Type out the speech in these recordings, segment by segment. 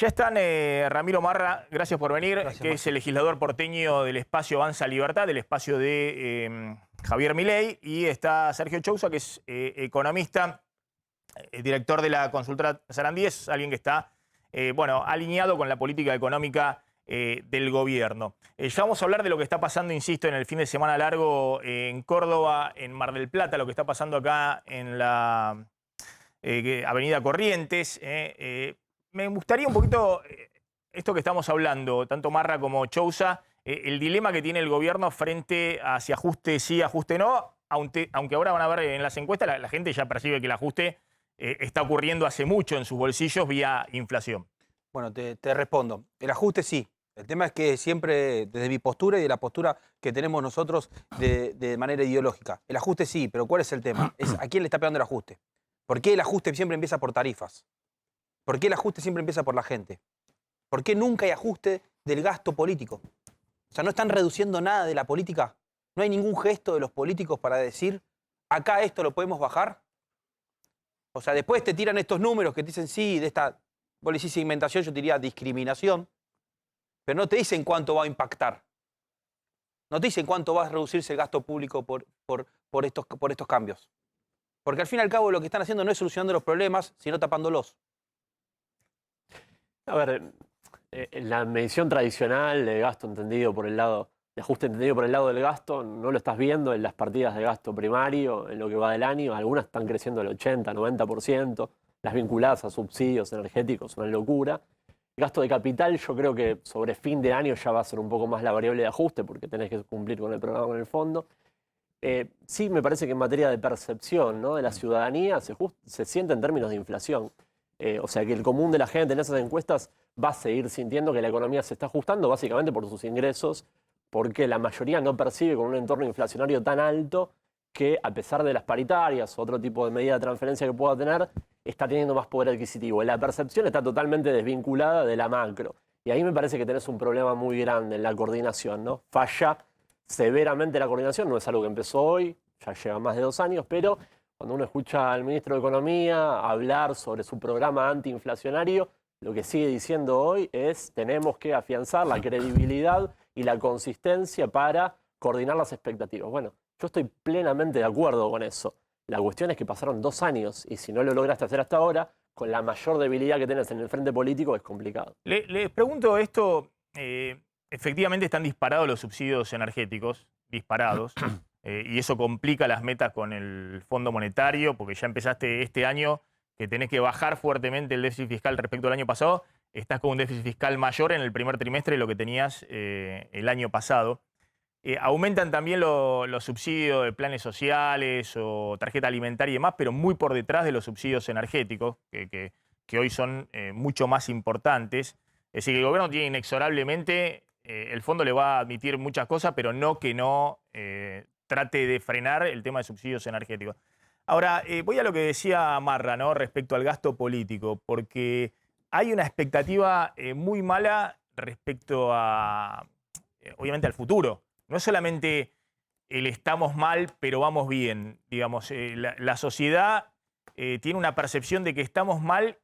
Ya están Ramiro Marra, gracias por venir, Gracias, que es el legislador porteño del espacio Avanza Libertad, del espacio de Javier Milei, y está Sergio Chousa, que es economista, director de la consultora Sarandí, es alguien que está alineado con la política económica del gobierno. Ya vamos a hablar de lo que está pasando, insisto, en el fin de semana largo en Córdoba, en Mar del Plata, lo que está pasando acá en la Avenida Corrientes. Me gustaría un poquito esto que estamos hablando, tanto Marra como Chousa, el dilema que tiene el gobierno frente a si ajuste sí, ajuste no, aunque ahora van a ver en las encuestas, la gente ya percibe que el ajuste está ocurriendo hace mucho en sus bolsillos vía inflación. Bueno, te respondo. El ajuste sí. El tema es que siempre, desde mi postura y de la postura que tenemos nosotros de manera ideológica, el ajuste sí, pero ¿cuál es el tema? Es ¿a quién le está pegando el ajuste? ¿Por qué el ajuste siempre empieza por tarifas? ¿Por qué el ajuste siempre empieza por la gente? ¿Por qué nunca hay ajuste del gasto político? O sea, no están reduciendo nada de la política. No hay ningún gesto de los políticos para decir, acá esto lo podemos bajar. O sea, después te tiran estos números que te dicen, sí, de esta, vos le decís segmentación, yo te diría discriminación, pero no te dicen cuánto va a impactar. No te dicen cuánto va a reducirse el gasto público por estos cambios. Porque al fin y al cabo lo que están haciendo no es solucionando los problemas, sino tapándolos. A ver, la medición tradicional de gasto entendido por el lado, de ajuste entendido por el lado del gasto, no lo estás viendo en las partidas de gasto primario, en lo que va del año. Algunas están creciendo el 80, 90%, las vinculadas a subsidios energéticos, una locura. El gasto de capital yo creo que sobre fin de año ya va a ser un poco más la variable de ajuste porque tenés que cumplir con el programa en el fondo. Sí, me parece que en materia de percepción, ¿no?, de la ciudadanía se siente en términos de inflación. O sea que el común de la gente en esas encuestas va a seguir sintiendo que la economía se está ajustando básicamente por sus ingresos, porque la mayoría no percibe con un entorno inflacionario tan alto que, a pesar de las paritarias o otro tipo de medida de transferencia que pueda tener, está teniendo más poder adquisitivo. La percepción está totalmente desvinculada de la macro. Y ahí me parece que tenés un problema muy grande en la coordinación, ¿no? Falla severamente la coordinación, no es algo que empezó hoy, ya lleva más de 2 años, pero cuando uno escucha al ministro de Economía hablar sobre su programa antiinflacionario, lo que sigue diciendo hoy es tenemos que afianzar la credibilidad y la consistencia para coordinar las expectativas. Bueno, yo estoy plenamente de acuerdo con eso. La cuestión es que pasaron 2 años y si no lo lograste hacer hasta ahora, con la mayor debilidad que tenés en el frente político es complicado. Les pregunto esto, efectivamente están disparados los subsidios energéticos, disparados. Y eso complica las metas con el Fondo Monetario, porque ya empezaste este año que tenés que bajar fuertemente el déficit fiscal respecto al año pasado. Estás con un déficit fiscal mayor en el primer trimestre de lo que tenías el año pasado. Aumentan también los subsidios de planes sociales o tarjeta alimentaria y demás, pero muy por detrás de los subsidios energéticos, que hoy son mucho más importantes. Es decir, que el gobierno tiene inexorablemente, el fondo le va a admitir muchas cosas, pero no que no trate de frenar el tema de subsidios energéticos. Ahora, voy a lo que decía Marra, ¿no?, respecto al gasto político, porque hay una expectativa muy mala respecto a, obviamente, al futuro. No es solamente el estamos mal, pero vamos bien. Digamos, la sociedad tiene una percepción de que estamos mal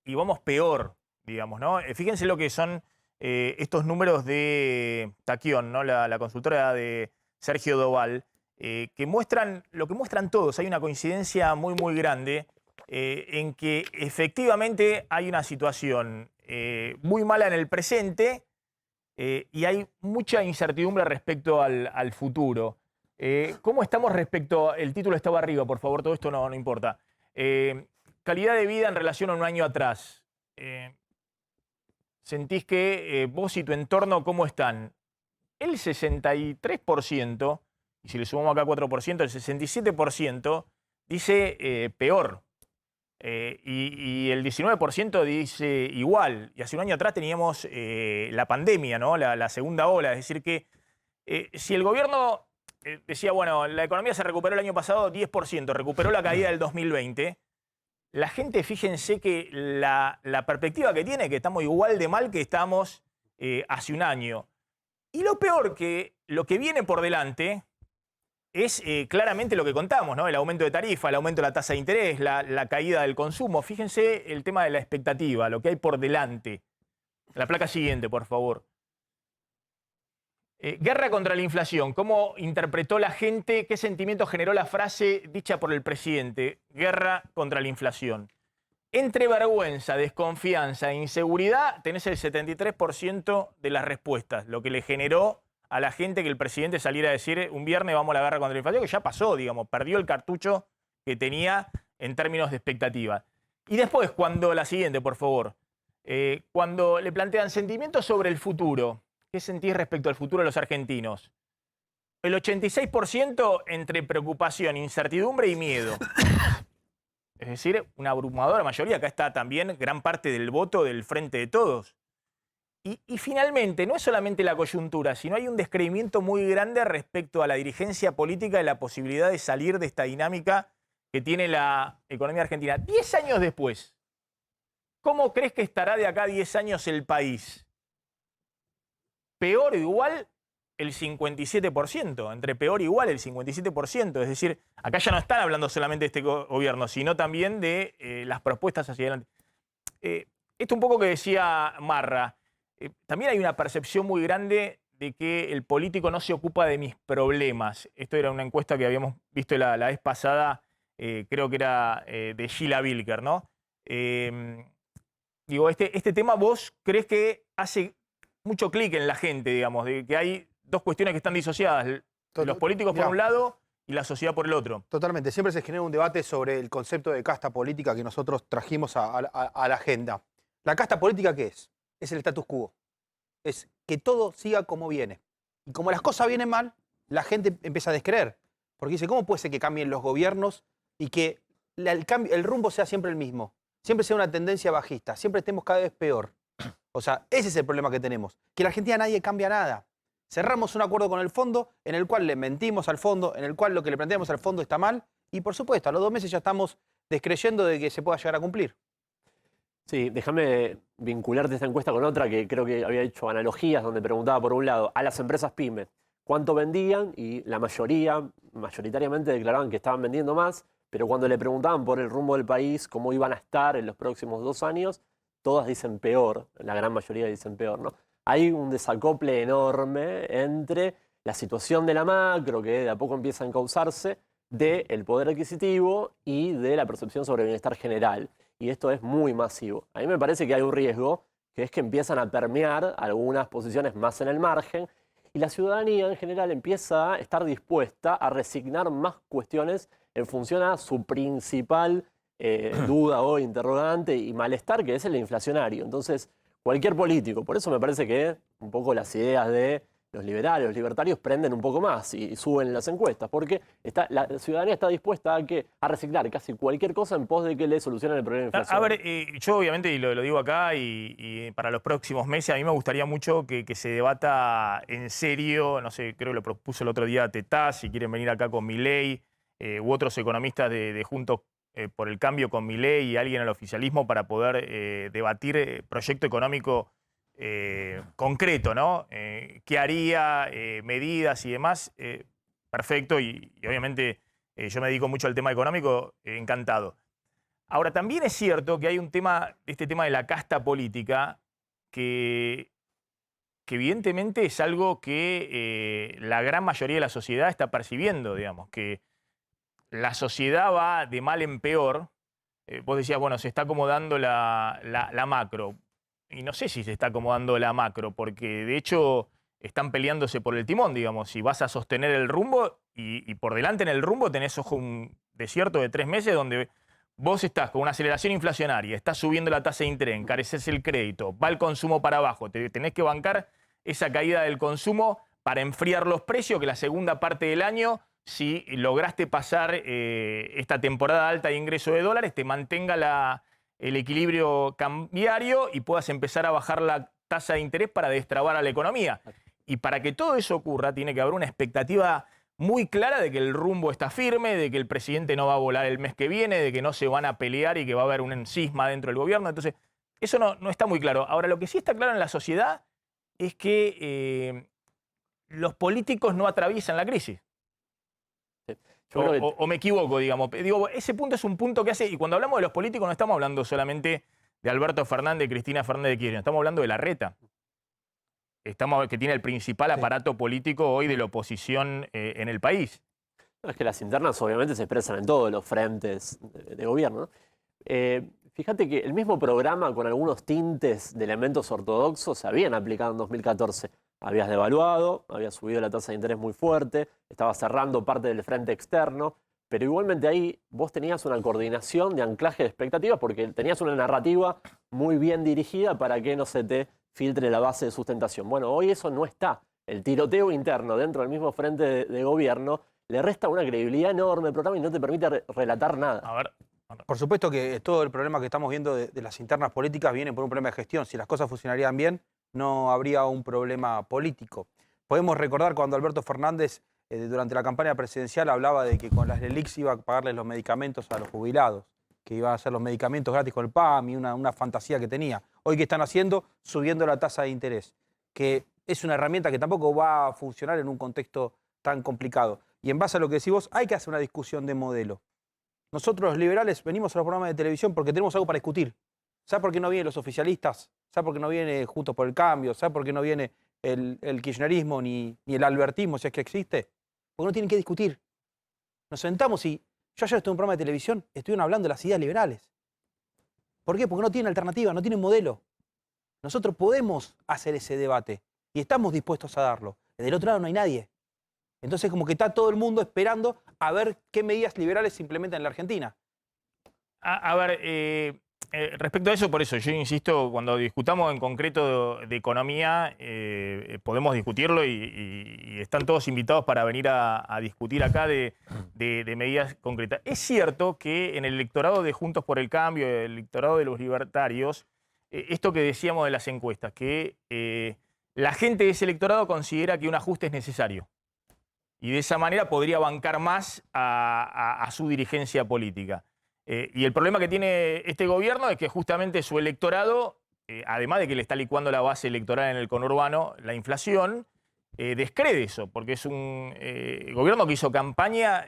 y vamos peor, digamos, ¿no? Fíjense lo que son estos números de Taquión, ¿no?, la consultora de Sergio Doval, que muestran lo que muestran todos. Hay una coincidencia muy, muy grande en que efectivamente hay una situación muy mala en el presente y hay mucha incertidumbre respecto al futuro. ¿Cómo estamos respecto? El título estaba arriba, por favor, todo esto no importa. Calidad de vida en relación a un año atrás. ¿Sentís que vos y tu entorno cómo están? El 63%, y si le sumamos acá 4%, el 67% dice peor. Y el 19% dice igual. Y hace un año atrás teníamos la pandemia, ¿no?, la segunda ola. Es decir que si el gobierno decía, bueno, la economía se recuperó el año pasado 10%, recuperó la caída del 2020, la gente, fíjense que la perspectiva que tiene, que estamos igual de mal que estamos hace un año. Y lo peor, que lo que viene por delante es claramente lo que contamos, ¿no? El aumento de tarifa, el aumento de la tasa de interés, la caída del consumo. Fíjense el tema de la expectativa, lo que hay por delante. La placa siguiente, por favor. Guerra contra la inflación. ¿Cómo interpretó la gente? ¿Qué sentimiento generó la frase dicha por el presidente? Guerra contra la inflación. Entre vergüenza, desconfianza e inseguridad, tenés el 73% de las respuestas, lo que le generó a la gente que el presidente saliera a decir un viernes vamos a la guerra contra la inflación, que ya pasó, digamos, perdió el cartucho que tenía en términos de expectativa. Y después, la siguiente, por favor, cuando le plantean sentimientos sobre el futuro, ¿qué sentís respecto al futuro de los argentinos? El 86% entre preocupación, incertidumbre y miedo. Es decir, una abrumadora mayoría. Acá está también gran parte del voto del Frente de Todos. Y finalmente, no es solamente la coyuntura, sino hay un descreimiento muy grande respecto a la dirigencia política y la posibilidad de salir de esta dinámica que tiene la economía argentina. 10 años después, ¿cómo crees que estará de acá a 10 años el país? Peor o igual el 57%, entre peor e igual el 57%. Es decir, acá ya no están hablando solamente de este gobierno, sino también de las propuestas hacia adelante. Esto un poco que decía Marra, también hay una percepción muy grande de que el político no se ocupa de mis problemas. Esto era una encuesta que habíamos visto la vez pasada, creo que era de Sheila Bilker, ¿no? Digo, este tema vos crees que hace mucho clic en la gente, digamos, de que hay dos cuestiones que están disociadas, los políticos por un lado y la sociedad por el otro. Totalmente. Siempre se genera un debate sobre el concepto de casta política que nosotros trajimos a la agenda. ¿La casta política qué es? Es el status quo. Es que todo siga como viene. Y como las cosas vienen mal, la gente empieza a descreer. Porque dice, ¿cómo puede ser que cambien los gobiernos y que el rumbo sea siempre el mismo? Siempre sea una tendencia bajista, siempre estemos cada vez peor. O sea, ese es el problema que tenemos. Que en la Argentina nadie cambia nada. Cerramos un acuerdo con el fondo en el cual le mentimos al fondo, en el cual lo que le planteamos al fondo está mal y por supuesto a los 2 meses ya estamos descreyendo de que se pueda llegar a cumplir. Sí, déjame vincularte esta encuesta con otra que creo que había hecho analogías donde preguntaba por un lado a las empresas pymes cuánto vendían y la mayoritariamente declaraban que estaban vendiendo más, pero cuando le preguntaban por el rumbo del país, cómo iban a estar en los próximos 2 años, todas dicen peor, la gran mayoría dicen peor, ¿no? Hay un desacople enorme entre la situación de la macro, que de a poco empieza a encauzarse, del poder adquisitivo y de la percepción sobre el bienestar general. Y esto es muy masivo. A mí me parece que hay un riesgo, que es que empiezan a permear algunas posiciones más en el margen, y la ciudadanía en general empieza a estar dispuesta a resignar más cuestiones en función a su principal duda o interrogante y malestar, que es el inflacionario. Entonces, cualquier político, por eso me parece que un poco las ideas de los liberales, los libertarios prenden un poco más y suben las encuestas, porque la ciudadanía está dispuesta a resignar casi cualquier cosa en pos de que le solucionen el problema de inflación. A ver, yo obviamente, y lo digo acá, y para los próximos meses, a mí me gustaría mucho que se debata en serio, no sé, creo que lo propuso el otro día Tetaz, si quieren venir acá con Milei, u otros economistas de Juntos por el Cambio con Milei y alguien al oficialismo para poder debatir proyecto económico concreto, ¿no? ¿Qué haría? Medidas y demás. Perfecto, y obviamente yo me dedico mucho al tema económico, encantado. Ahora, también es cierto que hay un tema, este tema de la casta política, que evidentemente es algo que la gran mayoría de la sociedad está percibiendo, digamos, que la sociedad va de mal en peor. Vos decías, bueno, se está acomodando la macro. Y no sé si se está acomodando la macro, porque de hecho están peleándose por el timón, digamos. Si vas a sostener el rumbo y por delante en el rumbo tenés un desierto de 3 meses donde vos estás con una aceleración inflacionaria, estás subiendo la tasa de interés, encareces el crédito, va el consumo para abajo, tenés que bancar esa caída del consumo para enfriar los precios, que la segunda parte del año, si lograste pasar esta temporada alta de ingreso de dólares, te mantenga el equilibrio cambiario y puedas empezar a bajar la tasa de interés para destrabar a la economía. Y para que todo eso ocurra, tiene que haber una expectativa muy clara de que el rumbo está firme, de que el presidente no va a volar el mes que viene, de que no se van a pelear y que va a haber un cisma dentro del gobierno. Entonces, eso no está muy claro. Ahora, lo que sí está claro en la sociedad es que los políticos no atraviesan la crisis. O me equivoco, digamos. Digo, ese punto es un punto que hace, y cuando hablamos de los políticos no estamos hablando solamente de Alberto Fernández y Cristina Fernández de Kirchner. Estamos hablando de Larreta, que tiene el principal aparato político hoy de la oposición en el país. Es que las internas obviamente se expresan en todos los frentes de gobierno, ¿no? Fíjate que el mismo programa con algunos tintes de elementos ortodoxos se habían aplicado en 2014. Habías devaluado, habías subido la tasa de interés muy fuerte, estabas cerrando parte del frente externo, pero igualmente ahí vos tenías una coordinación de anclaje de expectativas porque tenías una narrativa muy bien dirigida para que no se te filtre la base de sustentación. Bueno, hoy eso no está. El tiroteo interno dentro del mismo frente de gobierno le resta una credibilidad enorme al programa y no te permite relatar nada. A ver. Por supuesto que todo el problema que estamos viendo de las internas políticas viene por un problema de gestión. Si las cosas funcionarían bien, no habría un problema político. Podemos recordar cuando Alberto Fernández, durante la campaña presidencial, hablaba de que con las LELIQs iba a pagarles los medicamentos a los jubilados, que iban a hacer los medicamentos gratis con el PAM y una fantasía que tenía. Hoy, ¿qué están haciendo? Subiendo la tasa de interés, que es una herramienta que tampoco va a funcionar en un contexto tan complicado. Y en base a lo que decís vos, hay que hacer una discusión de modelo. Nosotros los liberales venimos a los programas de televisión porque tenemos algo para discutir. ¿Sabe por qué no vienen los oficialistas? ¿Sabe por qué no viene Juntos por el Cambio? ¿Sabe por qué no viene el kirchnerismo ni el albertismo, si es que existe? Porque no tienen que discutir. Nos sentamos y yo ayer estuve en un programa de televisión, estuvieron hablando de las ideas liberales. ¿Por qué? Porque no tienen alternativa, no tienen modelo. Nosotros podemos hacer ese debate y estamos dispuestos a darlo. Del otro lado no hay nadie. Entonces como que está todo el mundo esperando a ver qué medidas liberales se implementan en la Argentina. A ver, respecto a eso, por eso yo insisto, cuando discutamos en concreto de economía, podemos discutirlo y están todos invitados para venir a discutir acá de medidas concretas. Es cierto que en el electorado de Juntos por el Cambio, el electorado de los libertarios, esto que decíamos de las encuestas, que la gente de ese electorado considera que un ajuste es necesario. Y de esa manera podría bancar más a su dirigencia política. Y el problema que tiene este gobierno es que justamente su electorado, además de que le está licuando la base electoral en el conurbano, la inflación, descree eso, porque es un gobierno que hizo campaña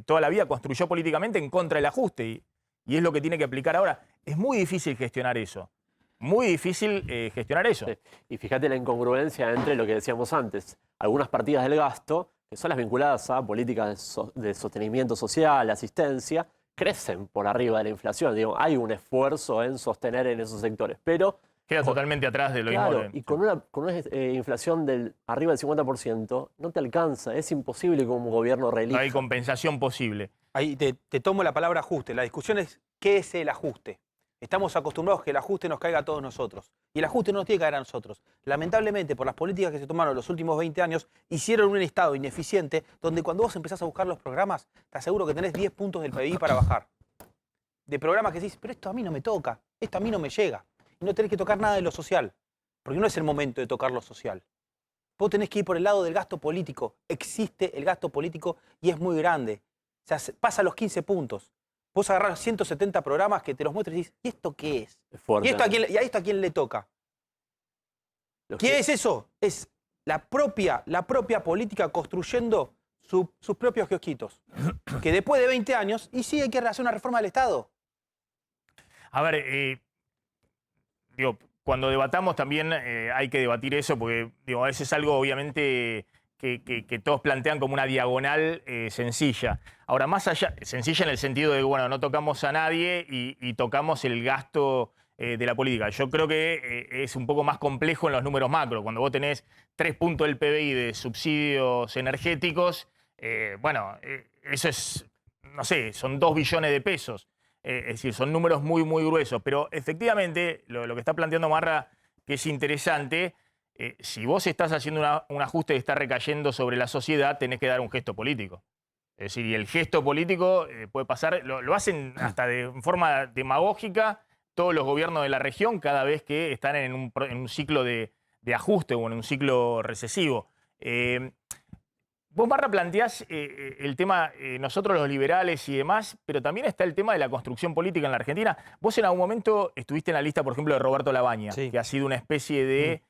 toda la vida, construyó políticamente en contra del ajuste, y es lo que tiene que aplicar ahora. Es muy difícil gestionar eso. Muy difícil gestionar eso. Sí. Y fíjate la incongruencia entre lo que decíamos antes. Algunas partidas del gasto, que son las vinculadas a políticas de sostenimiento social, asistencia, crecen por arriba de la inflación. Digo, hay un esfuerzo en sostener en esos sectores, pero queda totalmente atrás de lo claro, mismo. Y con una inflación arriba del 50%, no te alcanza. Es imposible que un gobierno reelija. No hay compensación posible. Ahí te tomo la palabra ajuste. La discusión es ¿qué es el ajuste? Estamos acostumbrados a que el ajuste nos caiga a todos nosotros. Y el ajuste no nos tiene que caer a nosotros. Lamentablemente, por las políticas que se tomaron los últimos 20 años, hicieron un Estado ineficiente donde cuando vos empezás a buscar los programas, te aseguro que tenés 10 puntos del PBI para bajar. De programas que decís, pero esto a mí no me toca, esto a mí no me llega. Y no tenés que tocar nada de lo social, porque no es el momento de tocar lo social. Vos tenés que ir por el lado del gasto político. Existe el gasto político y es muy grande. O sea, pasa los 15 puntos. Vos agarrás 170 programas que te los muestras y dices, ¿y esto qué es? Es fuerte. ¿Y a esto a quién le toca? ¿Qué es eso? Es la propia política construyendo sus propios kiosquitos. Que después de 20 años, y sí hay que hacer una reforma del Estado. A ver, digo, cuando debatamos también hay que debatir eso, porque digo, eso es algo obviamente que todos plantean como una diagonal sencilla. Ahora, más allá, sencilla en el sentido de que, bueno, no tocamos a nadie y tocamos el gasto de la política. Yo creo que es un poco más complejo en los números macro. Cuando vos tenés 3 puntos del PBI de subsidios energéticos, bueno, eso es, no sé, son 2 billones de pesos. Es decir, son números muy, muy gruesos. Pero efectivamente, lo que está planteando Marra, que es interesante, si vos estás haciendo un ajuste que está recayendo sobre la sociedad, tenés que dar un gesto político. Es decir, y el gesto político puede pasar, lo hacen hasta de forma demagógica todos los gobiernos de la región cada vez que están en un ciclo de ajuste o en un ciclo recesivo. Vos, Marra, planteás el tema, nosotros los liberales y demás, pero también está el tema de la construcción política en la Argentina. Vos en algún momento estuviste en la lista, por ejemplo, de Roberto Labaña, Sí. que ha sido una especie de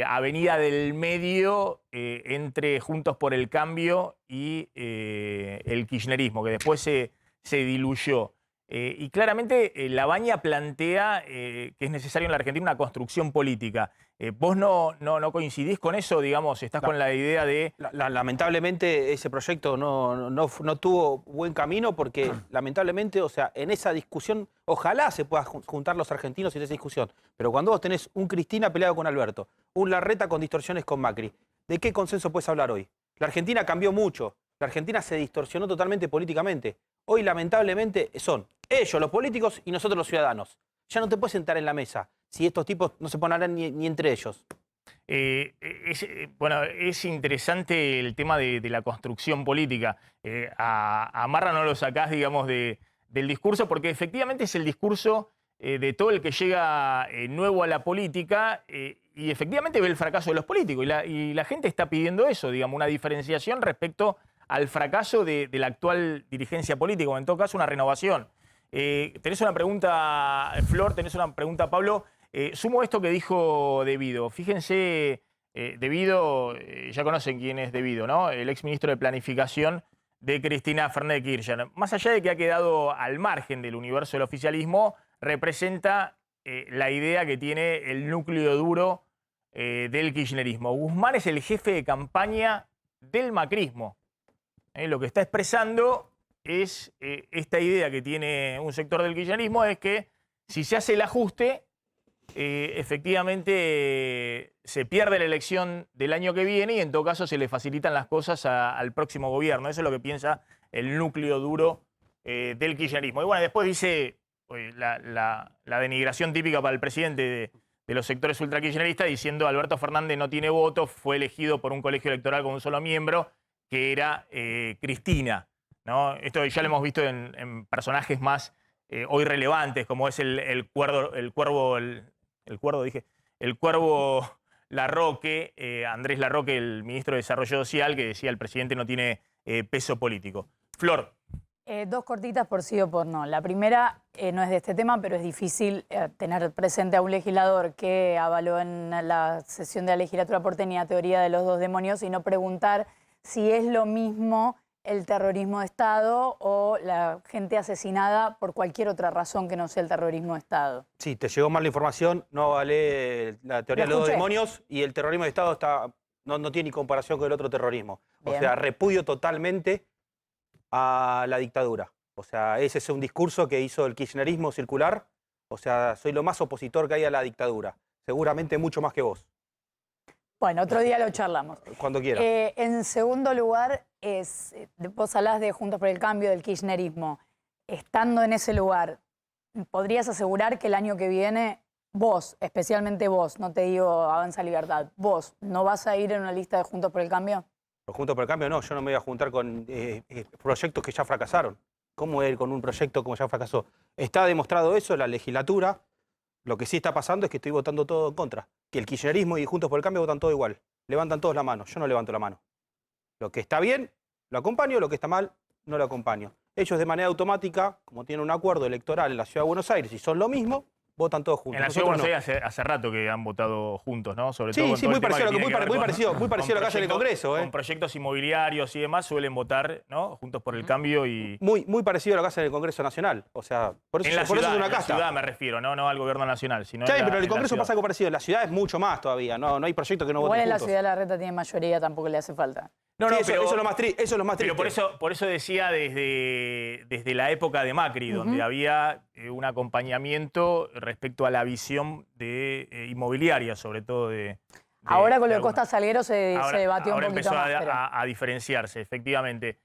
avenida del medio entre Juntos por el Cambio y el kirchnerismo, que después se diluyó. Y claramente La Baña plantea que es necesario en la Argentina una construcción política. ¿Vos no coincidís con eso? Digamos, estás con la idea de... Lamentablemente ese proyecto no tuvo buen camino porque lamentablemente, o sea, en esa discusión, ojalá se puedan juntar los argentinos en esa discusión, pero cuando vos tenés un Cristina peleado con Alberto, un Larreta con distorsiones con Macri, ¿de qué consenso puedes hablar hoy? La Argentina cambió mucho, la Argentina se distorsionó totalmente políticamente. Hoy lamentablemente son ellos los políticos y nosotros los ciudadanos. Ya no te puedes sentar en la mesa si estos tipos no se ponen a hablar ni entre ellos. Bueno, es interesante el tema de la construcción política. A Marra no lo sacás, digamos, del discurso, porque efectivamente es el discurso de todo el que llega nuevo a la política y efectivamente ve el fracaso de los políticos. Y la gente está pidiendo eso, digamos, una diferenciación respecto al fracaso de la actual dirigencia política, o en todo caso una renovación. Tenés una pregunta, Flor, tenés una pregunta, Pablo. Sumo esto que dijo De Vido. Fíjense, De Vido, ya conocen quién es De Vido, ¿no? El exministro de Planificación de Cristina Fernández de Kirchner. Más allá de que ha quedado al margen del universo del oficialismo, representa la idea que tiene el núcleo duro del kirchnerismo. Guzmán es el jefe de campaña del macrismo. Lo que está expresando es esta idea que tiene un sector del kirchnerismo, es que si se hace el ajuste, efectivamente se pierde la elección del año que viene y en todo caso se le facilitan las cosas al próximo gobierno. Eso es lo que piensa el núcleo duro del kirchnerismo. Y bueno, después dice la denigración típica para el presidente de los sectores ultrakirchneristas, diciendo Alberto Fernández no tiene votos, fue elegido por un colegio electoral con un solo miembro, que era Cristina, ¿no? Esto ya lo hemos visto en personajes más hoy relevantes, como es el cuervo Larroque, Andrés Larroque, el ministro de Desarrollo Social, que decía el presidente no tiene peso político. Flor. Dos cortitas por sí o por no. La primera no es de este tema, pero es difícil tener presente a un legislador que avaló en la sesión de la legislatura porteña teoría de los dos demonios y no preguntar si es lo mismo el terrorismo de Estado o la gente asesinada por cualquier otra razón que no sea el terrorismo de Estado. Sí, te llegó mal la información, no vale la teoría de los dos demonios y el terrorismo de Estado no tiene ni comparación con el otro terrorismo. Bien. O sea, repudio totalmente a la dictadura. O sea, ese es un discurso que hizo el kirchnerismo circular. O sea, soy lo más opositor que hay a la dictadura. Seguramente mucho más que vos. Bueno, otro día lo charlamos. Cuando quieras. En segundo lugar, vos hablás de Juntos por el Cambio, del kirchnerismo. Estando en ese lugar, ¿podrías asegurar que el año que viene vos, especialmente vos, no te digo Avanza Libertad, vos, no vas a ir en una lista de Juntos por el Cambio? Juntos por el Cambio no, yo no me voy a juntar con proyectos que ya fracasaron. ¿Cómo ir con un proyecto como ya fracasó? Está demostrado eso en la legislatura. Lo que sí está pasando es que estoy votando todo en contra. Que el kirchnerismo y Juntos por el Cambio votan todo igual. Levantan todos la mano. Yo no levanto la mano. Lo que está bien, lo acompaño. Lo que está mal, no lo acompaño. Ellos de manera automática, como tienen un acuerdo electoral en la Ciudad de Buenos Aires y son lo mismo, votan todos juntos. En la Ciudad de Buenos Aires hace rato que han votado juntos, ¿no? Sobre todo Sí, muy parecido a lo que haya en el Congreso. Con proyectos inmobiliarios y demás suelen votar, ¿no? Juntos por el Cambio y... Muy parecido a lo que hace en el Congreso Nacional. O sea, por eso, en la por ciudad, eso es una en la casta. ciudad me refiero, no al gobierno nacional, sino Pero en el la Congreso ciudad. pasa algo parecido. En la ciudad es mucho más todavía. No hay proyectos que no Igual voten en la juntos. ciudad de La Reta tiene mayoría, tampoco le hace falta. No, Sí, pero eso es lo más triste. Pero por eso decía desde la época de Macri, donde había un acompañamiento respecto a la visión inmobiliaria, sobre todo ahora con lo de Costa Salguero se debatió un poquito empezó más. a diferenciarse, efectivamente.